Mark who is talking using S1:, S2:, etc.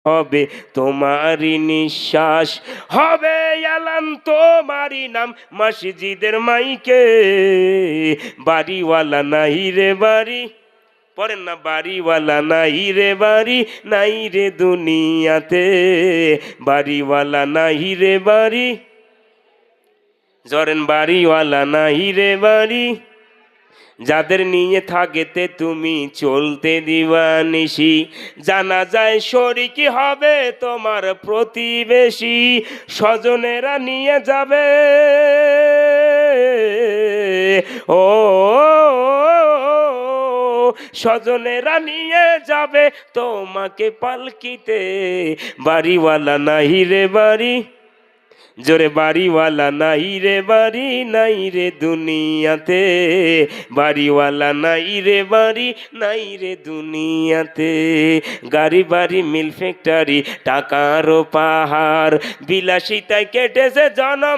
S1: হবে তোমারই নিঃশ্বাস, হবে এলান তোমারই নাম মসজিদের মাইকে। বাড়িওয়ালা নাই রে বাড়ি, পড়েন না, বাড়িওয়ালা নাই রে বাড়ি, নাই রে দুনিয়াতে। বাড়িওয়ালা নাই রে বাড়ি, জরেন বাড়িওয়ালা নাই রে বাড়ি, যাদের নিয়ে থাকেতে তুমি চলতে দিবানিশি। জানা যায় শরিকি হবে তোমার প্রতিবেশী, স্বজনেরা নিয়ে যাবে। ও স্বজনেরা নিয়ে যাবে তোমাকে পালকিতে। বাড়িওয়ালা নাহি রে বাড়ি, জোরে বাড়িওয়ালা নাই রে বাড়ি, নাই রে দুনিয়াতে। বাড়িওয়ালা নাই রে বাড়ি, নাই রে দুনিয়াতে। গাড়ি বাড়ি মিল ফ্যাক্টরি টাকারও পাহাড়, বিলাসিতায় কেটেছে জনম।